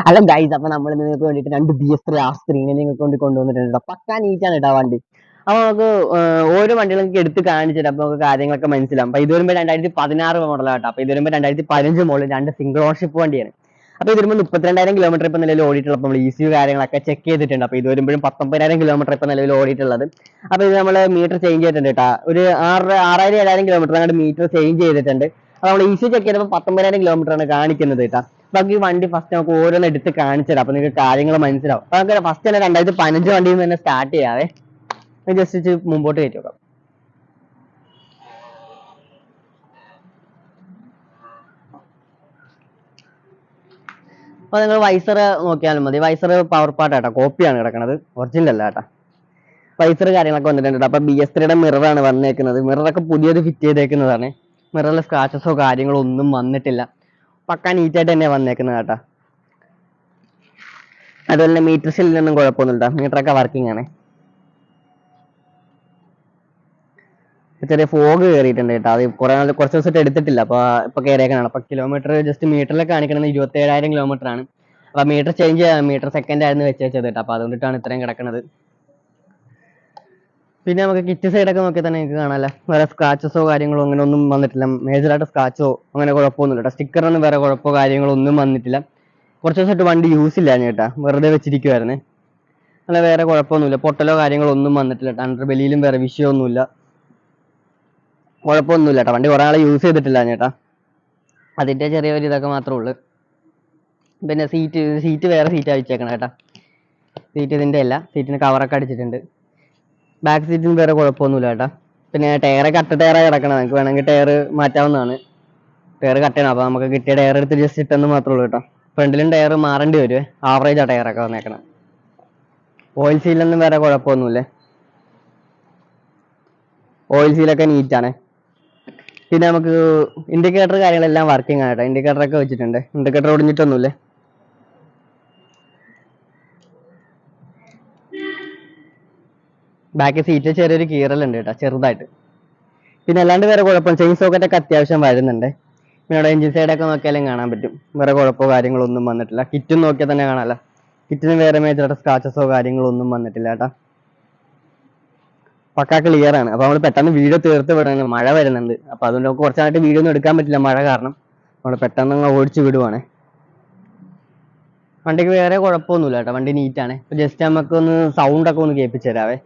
അല്ല ഗൈസ്, അപ്പൊ നമ്മൾ നിങ്ങൾക്ക് വേണ്ടിയിട്ട് രണ്ട് BS3 ആ സ്ക്രീനിൽ നിങ്ങൾക്ക് കൊണ്ട് കൊണ്ടുവന്നിട്ടുണ്ട്. പക്കാ നീറ്റാണ് കേട്ടോ വണ്ടി. അപ്പൊ നമുക്ക് ഓരോ വണ്ടികളും എടുത്ത് കാണിച്ചിട്ട് അപ്പൊ നമുക്ക് കാര്യങ്ങളൊക്കെ മനസ്സിലാവും. അപ്പൊ ഇത് വരുമ്പോൾ 2016 മോഡലാട്ടോ. അപ്പൊ ഇത് വരുമ്പോൾ 2015 മോഡൽ, രണ്ട് സിംഗിൾ ഓണർഷിപ്പ് വണ്ടിയാണ്. അപ്പൊ ഇത് വരുമ്പോൾ 32,000 കിലോമീറ്റർ ഇപ്പൊ നിലവിൽ ഓടിയിട്ടുള്ള നമ്മൾ ECU കാര്യങ്ങളൊക്കെ ചെക്ക് ചെയ്തിട്ടുണ്ട്. അപ്പൊ ഇത് വരുമ്പോഴും 19,000 കിലോമീറ്റർ ഇപ്പൊ നിലവിൽ ഓടിയിട്ടുള്ളത്. അപ്പൊ ഇത് നമ്മൾ മീറ്റർ ചേഞ്ച് ചെയ്തിട്ടുണ്ട് കേട്ടോ. ഒരു 6,000-7,000 കിലോമീറ്റർ അങ്ങോട്ട് മീറ്റർ ചേഞ്ച് ചെയ്തിട്ടുണ്ട്. അപ്പൊ നമ്മൾ ECU ചെക്ക് ചെയ്തപ്പോൾ 19,000 കിലോമീറ്റർ ആണ് കാണിക്കുന്നത് കേട്ടോ. അപ്പൊ ഈ വണ്ടി ഫസ്റ്റ് നമുക്ക് ഓരോന്ന് എടുത്ത് കാണിച്ചുതരാം. അപ്പൊ നിങ്ങൾക്ക് കാര്യങ്ങൾ മനസ്സിലാവും. അപ്പൊ നമുക്ക് ഫസ്റ്റ് തന്നെ 2015 വണ്ടിയിൽ നിന്ന് തന്നെ സ്റ്റാർട്ട് ചെയ്യാവേ. ജസ്റ്റ് മുമ്പോട്ട് കയറ്റി നോക്കാം. അപ്പൊ നിങ്ങൾ വൈസർ നോക്കിയാലും മതി. വൈസർ പവർ പാർട്ട് ആട്ടോ, കോപ്പിയാണ് കിടക്കുന്നത്, ഒറിജിനൽ അല്ല കേട്ടോ. വൈസർ കാര്യങ്ങളൊക്കെ വന്നിട്ടുണ്ട്. അപ്പൊ BS3യുടെ മിററാണ് വന്നേക്കുന്നത്. മിററൊക്കെ പുതിയത് ഫിറ്റ് ചെയ്തേക്കുന്നതാണ്. മിററിൽ സ്ക്രാച്ചസോ കാര്യങ്ങളോ ഒന്നും വന്നിട്ടില്ല. പക്കാ നീറ്റായിട്ട് തന്നെ വന്നേക്കുന്നത് കേട്ടോ. അതുപോലെ തന്നെ മീറ്റർ ഷെല്ലിനൊന്നും കുഴപ്പമൊന്നുമില്ല. മീറ്ററൊക്കെ വർക്കിംഗ് ആണ്. ചെറിയ ഫോഗ് കയറിയിട്ടുണ്ട് കേട്ടോ. അത് കുറച്ച് ദിവസമായിട്ട് എടുത്തിട്ടില്ല. ഇപ്പൊ കയറിയേക്കാണ്. അപ്പൊ കിലോമീറ്റർ ജസ്റ്റ് മീറ്ററിൽ കാണിക്കുന്നത് 27,000 കിലോമീറ്റർ ആണ്. അപ്പൊ മീറ്റർ ചേഞ്ച് ചെയ്യാം. മീറ്റർ സെക്കൻഡ് ആയിരുന്നു വെച്ചത് കേട്ടോ. അപ്പൊ അതുകൊണ്ടിട്ടാണ് ഇത്രയും കിടക്കുന്നത്. പിന്നെ നമുക്ക് കിറ്റ് സൈഡൊക്കെ നോക്കിയാൽ തന്നെ നിങ്ങൾക്ക് കാണാമല്ലോ. വേറെ സ്ക്രാച്ചസോ കാര്യങ്ങളോ അങ്ങനെ ഒന്നും വന്നിട്ടില്ല. മേജറായിട്ട് സ്ക്രാച്ചോ അങ്ങനെ കുഴപ്പമൊന്നുമില്ല. സ്റ്റിക്കറൊന്നും വേറെ കുഴപ്പമോ കാര്യങ്ങളോ ഒന്നും വന്നിട്ടില്ല. കുറച്ച് ദിവസമായിട്ട് വണ്ടി യൂസ് ഇല്ല ചേട്ടാ, വെറുതെ വെച്ചിരിക്കുവായിരുന്നേ. അല്ല വേറെ കുഴപ്പമൊന്നുമില്ല. പൊട്ടലോ കാര്യങ്ങളോ ഒന്നും വന്നിട്ടില്ല. അണ്ടർ ബെല്ലിയിലും വേറെ വിഷയമൊന്നുമില്ല. കുഴപ്പമൊന്നുമില്ല കേട്ടോ. വണ്ടി കുറെ ആൾ യൂസ് ചെയ്തിട്ടില്ല ചേട്ടാ. അതിന്റെ ചെറിയൊരു ഇതൊക്കെ മാത്രമേ ഉള്ളൂ. പിന്നെ സീറ്റ് വേറെ സീറ്റ് അടിച്ചേക്കണം കേട്ടാ. സീറ്റ് ഇതിന്റെ അല്ല. സീറ്റിന് കവറൊക്കെ അടിച്ചിട്ടുണ്ട്. ബാക്ക് സീറ്റിന് വേറെ കുഴപ്പമൊന്നുമില്ല കേട്ടാ. പിന്നെ ടയറൊക്കെ അട്ട ടയറായി കിടക്കണം. നമുക്ക് വേണമെങ്കിൽ ടയർ മാറ്റാവുന്നതാണ്. ടയർ കട്ടണം. അപ്പൊ നമുക്ക് കിട്ടിയ ടയർ എടുത്ത് ജസ്റ്റ് ഇട്ടെന്ന് മാത്രമേ ഉള്ളൂ കേട്ടോ. ഫ്രണ്ടിലും ടയർ മാറേണ്ടി വരും. ആവറേജ് ആ ടയറൊക്കെ വന്നേക്കണം. ഓയിൽ സീലൊന്നും വേറെ കുഴപ്പമൊന്നുമില്ല. ഓയിൽ സീലൊക്കെ നീറ്റാണ്. പിന്നെ നമുക്ക് ഇൻഡിക്കേറ്റർ കാര്യങ്ങളെല്ലാം വർക്കിംഗ് ആണ് കേട്ടോ. ഇൻഡിക്കേറ്റർ ഒക്കെ വെച്ചിട്ടുണ്ട്. ഇൻഡിക്കേറ്റർ ഒടിഞ്ഞിട്ടൊന്നുമില്ല. ബാക്ക് സീറ്റ് ചെറിയൊരു കീറലുണ്ട് കേട്ടോ, ചെറുതായിട്ട്. പിന്നെ അല്ലാണ്ട് വേറെ കുഴപ്പം, ചെയിൻ സോക്കറ്റ് ഒക്കെ അത്യാവശ്യം വരുന്നുണ്ട്. പിന്നെ അവിടെ എഞ്ചിൻ സൈഡൊക്കെ നോക്കിയാലും കാണാൻ പറ്റും. വേറെ കുഴപ്പമോ കാര്യങ്ങളോ ഒന്നും വന്നിട്ടില്ല. കിറ്റും നോക്കിയാൽ തന്നെ കാണാമല്ലോ. കിറ്റിന് വേറെ മേജറായിട്ട് സ്ക്രാച്ചസോ കാര്യങ്ങളോ ഒന്നും വന്നിട്ടില്ല കേട്ടോ. പക്കാ ക്ലിയർ ആണ്. അപ്പൊ നമ്മൾ പെട്ടെന്ന് വീഡിയോ തീർത്ത് വിടണം. മഴ വരുന്നുണ്ട്. അപ്പൊ അതുകൊണ്ട് നമുക്ക് കുറച്ചായിട്ട് വീഡിയോ ഒന്നും എടുക്കാൻ പറ്റില്ല, മഴ കാരണം. നമ്മൾ പെട്ടെന്ന് ഓടിച്ചു വിടുവാണ്. വണ്ടിക്ക് വേറെ കുഴപ്പമൊന്നുമില്ല കേട്ടോ. വണ്ടി നീറ്റാണ്. ജസ്റ്റ് നമുക്ക് ഒന്ന് സൗണ്ട് ഒക്കെ ഒന്ന് കേൾപ്പിച്ചു തരാവേ.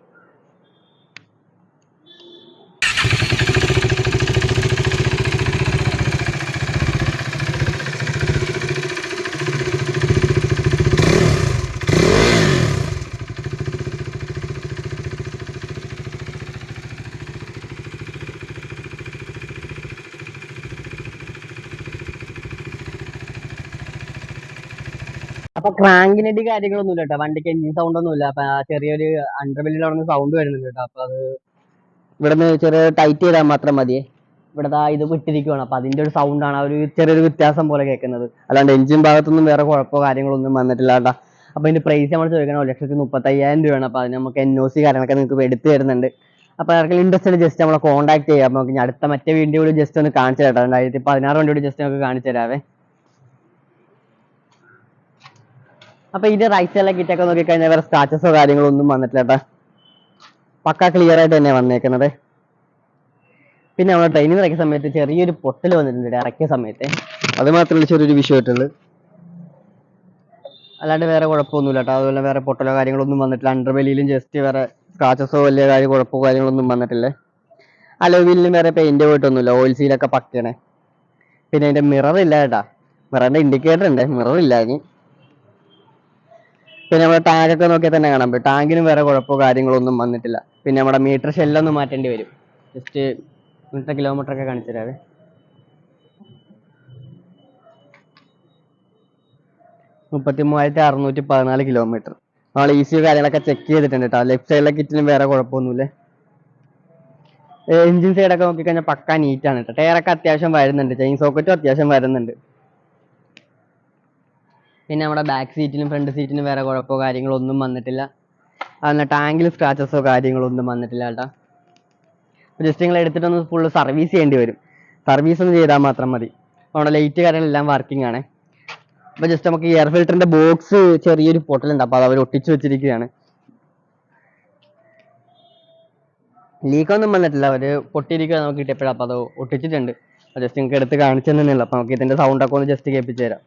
അപ്പൊ ക്രാങ്കിനടി കാര്യങ്ങളൊന്നും ഇല്ല കേട്ടോ. വണ്ടിക്ക് എഞ്ചിൻ സൗണ്ട് ഒന്നും ഇല്ല. അപ്പൊ ചെറിയൊരു അണ്ടർബെല്ലിൽ അവിടെ നിന്ന് സൗണ്ട് വരുന്നുണ്ട് കേട്ടോ. അപ്പൊ അത് ഇവിടുന്ന് ചെറിയ ടൈറ്റ് ചെയ്താൽ മാത്രം മതിയേ. ഇവിടെ ഇത് വിട്ടിരിക്കുവാണ്. അപ്പൊ അതിന്റെ ഒരു സൗണ്ടാണ്, ആ ഒരു ചെറിയൊരു വ്യത്യാസം പോലെ കേൾക്കുന്നത്. അല്ലാണ്ട് എഞ്ചിൻ ഭാഗത്തൊന്നും വേറെ കുഴപ്പമോ കാര്യങ്ങളൊന്നും വന്നിട്ടില്ല കേട്ടോ. അപ്പൊ ഇതിന്റെ പ്രൈസ് നമ്മൾ ചോദിക്കണം 1,35,000 രൂപയാണ്. അപ്പൊ അതിന് നമുക്ക് NOC കാര്യങ്ങളൊക്കെ നിങ്ങൾക്ക് എടുത്തു തരുന്നുണ്ട്. അപ്പൊ ആർക്കെങ്കിലും ഇൻട്രസ്റ്റ് ജസ്റ്റ് നമ്മളെ കോൺടാക്ട് ചെയ്യാം. അപ്പൊ നമുക്ക് അടുത്ത മറ്റേ വീഡിയോ കൂടി ജസ്റ്റ് ഒന്ന് കാണിച്ചു തരാം. 2016 വണ്ടി കൂടി ജസ്റ്റ് നമുക്ക് കാണിച്ചു തരാവേ. അപ്പൊ ഇതിന്റെ റൈറ്റ് സൈഡിലെ കിറ്റൊക്കെ നോക്കിക്കഴിഞ്ഞാൽ വേറെ സ്ക്രാച്ചസോ കാര്യങ്ങളോ ഒന്നും വന്നിട്ടില്ല കേട്ടോ. പക്ക ക്ലിയർ ആയിട്ട് തന്നെ വന്നേക്കുന്നത്. പിന്നെ നമ്മൾ ട്രെയിനിൽ ഇറക്കിയ സമയത്ത് ചെറിയൊരു പൊട്ടൽ വന്നിട്ടുണ്ട് ഇറക്കിയ സമയത്ത്. അത് മാത്രമല്ല ചെറിയൊരു വിഷയമായിട്ടുള്ളൂ. അല്ലാണ്ട് വേറെ കുഴപ്പമൊന്നുമില്ല കേട്ടോ. അതുപോലെ വേറെ പൊട്ടലോ കാര്യങ്ങളൊന്നും വന്നിട്ടില്ല. അണ്ടർബെല്ലിയിലും ജസ്റ്റ് വേറെ സ്ക്രാച്ചസോ വലിയ കുഴപ്പമോ കാര്യങ്ങളൊന്നും വന്നിട്ടില്ല. അലോവീലിനും വേറെ പെയിന്റ് പോയിട്ടൊന്നുമില്ല. ഓയിൽ സീലൊക്കെ പക്കയാണ്. പിന്നെ അതിന്റെ മിറർ ഇല്ല കേട്ടാ. മിററിന്റെ ഇൻഡിക്കേറ്റർ ഉണ്ട്, മിറർ ഇല്ല അതിന്. പിന്നെ നമ്മുടെ ടാങ്കൊക്കെ നോക്കിയാൽ തന്നെ കാണാൻ പറ്റും. ടാങ്കിനും വേറെ കുഴപ്പമോ കാര്യങ്ങളോ ഒന്നും വന്നിട്ടില്ല. പിന്നെ നമ്മുടെ മീറ്റർ ഷെല്ലൊന്നും മാറ്റേണ്ടി വരും. ജസ്റ്റ് ഇന്നത്തെ കിലോമീറ്റർ ഒക്കെ കാണിച്ചു തരാവേ. 33,614 കിലോമീറ്റർ. നമ്മൾ ECU കാര്യങ്ങളൊക്കെ ചെക്ക് ചെയ്തിട്ടുണ്ട് കേട്ടോ. ലെഫ്റ്റ് സൈഡിലെ കിറ്റിനും വേറെ കുഴപ്പമൊന്നുമില്ല. എഞ്ചിൻ സൈഡൊക്കെ നോക്കിക്കഴിഞ്ഞാൽ പക്കാ നീറ്റാണ് കേട്ടോ. ടയറൊക്കെ അത്യാവശ്യം വരുന്നുണ്ട്. ചെയിൻ സോക്കറ്റും അത്യാവശ്യം വരുന്നുണ്ട്. പിന്നെ നമ്മുടെ ബാക്ക് സീറ്റിനും ഫ്രണ്ട് സീറ്റിനും വേറെ കുഴപ്പമോ കാര്യങ്ങളോ ഒന്നും വന്നിട്ടില്ല. അന്ന് ടാങ്കിൽ സ്ക്രാച്ചസോ കാര്യങ്ങളോ ഒന്നും വന്നിട്ടില്ല കേട്ടോ. ജസ്റ്റ് നിങ്ങൾ എടുത്തിട്ടൊന്ന് ഫുള്ള് സർവീസ് ചെയ്യേണ്ടി വരും. സർവീസ് ഒന്ന് ചെയ്താൽ മാത്രം മതി. നമ്മുടെ ലൈറ്റ് കാര്യങ്ങളെല്ലാം വർക്കിംഗ് ആണ്. അപ്പൊ ജസ്റ്റ് നമുക്ക് എയർ ഫിൽറ്ററിന്റെ ബോക്സ് ചെറിയൊരു പൊട്ടലുണ്ട്, അപ്പൊ അത് അവർ ഒട്ടിച്ചു വെച്ചിരിക്കുകയാണ്. ലീക്കൊന്നും വന്നിട്ടില്ല, അവര് പൊട്ടിയിരിക്കുക നമുക്ക് കിട്ടിയപ്പോഴാണ്, അപ്പൊ അത് ഒട്ടിച്ചിട്ടുണ്ട്. ജസ്റ്റ് നിങ്ങൾക്ക് എടുത്ത് കാണിച്ചു തന്നെയുള്ളൂ. അപ്പൊ നമുക്ക് ഇതിന്റെ സൗണ്ട് ഒക്കെ ഒന്ന് ജസ്റ്റ് കേൾപ്പിച്ചു തരാം.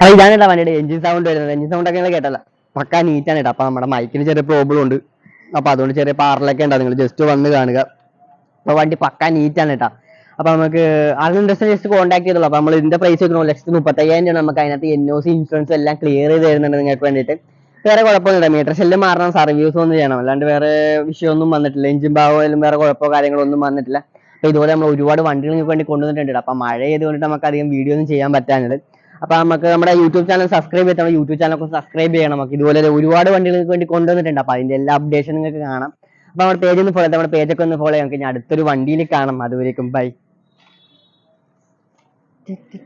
അപ്പൊ ഇതാണ് കേട്ടോ വണ്ടിയുടെ എഞ്ചിൻ സൗണ്ട് വരുന്നത്. എഞ്ചിൻ സൗണ്ട് ഒക്കെ നിങ്ങൾ കേട്ടല്ല, പക്കാ നീറ്റാണ് കേട്ടോ. അപ്പൊ നമ്മുടെ മൈക്കിന് ചെറിയ പ്രോബ്ലം ഉണ്ട്, അപ്പൊ അതുകൊണ്ട് ചെറിയ പാറലൊക്കെ ഉണ്ടാവും, നിങ്ങൾ ജസ്റ്റ് വന്ന് കാണുക. അപ്പൊ വണ്ടി പക്കാ നീറ്റാണ് കേട്ടോ. അപ്പൊ നമുക്ക് അതിന് ജസ്റ്റ് കോൺടാക്ട് ചെയ്തോളൂ. അപ്പൊ നമ്മൾ ഇതിന്റെ പ്രൈസ് വെക്കുന്നത് 1,35,000 നമുക്ക് അതിനകത്ത് NOC ഇൻഷുറൻസ് എല്ലാം ക്ലിയർ ചെയ്ത് തരുന്നുണ്ട് നിങ്ങൾക്ക് വേണ്ടിയിട്ട്. വേറെ കുഴപ്പമൊന്നുമില്ല, മീറ്റർ ഷെല്ല് മാറണം, സർവീസ് ഒന്നും ചെയ്യണം, അല്ലാണ്ട് വേറെ വിഷയമൊന്നും വന്നിട്ടില്ല. എഞ്ചിൻ ഭാഗമായാലും വേറെ കുഴപ്പമോ കാര്യങ്ങളോ ഒന്നും വന്നിട്ടില്ല. അപ്പൊ ഇതുപോലെ നമ്മൾ ഒരുപാട് വണ്ടികൾ നിങ്ങൾക്ക് വേണ്ടി കൊണ്ടുവന്നിട്ടുണ്ട്. അപ്പൊ മഴ ചെയ്തുകൊണ്ട് നമുക്ക് അധികം വീഡിയോ ഒന്നും ചെയ്യാൻ പറ്റാനുണ്ട്. അപ്പൊ നമുക്ക് നമ്മുടെ യൂട്യൂബ് ചാനൽ സബ്സ്ക്രൈബ് ചെയ്ത് നമ്മുടെ യൂട്യൂബ് ചാനൽ സബ്സ്ക്രൈബ് ചെയ്യണം. നമുക്ക് ഇതുപോലെ ഒരുപാട് വണ്ടികൾക്ക് വേണ്ടി കൊണ്ടുവന്നിട്ടുണ്ട്. അപ്പൊ അതിന്റെ എല്ലാ അപ്ഡേഷൻ നിങ്ങൾക്ക് കാണാം. അപ്പൊ നമ്മുടെ പേജ് ഒന്ന് ഫോളോ, നമ്മുടെ പേജൊക്കെ ഒന്ന് ഫോളോ ചെയ്യാം. നമുക്ക് ഇനി അടുത്തൊരു വണ്ടിയിൽ കാണാം. അതുവരേക്കും ബൈ.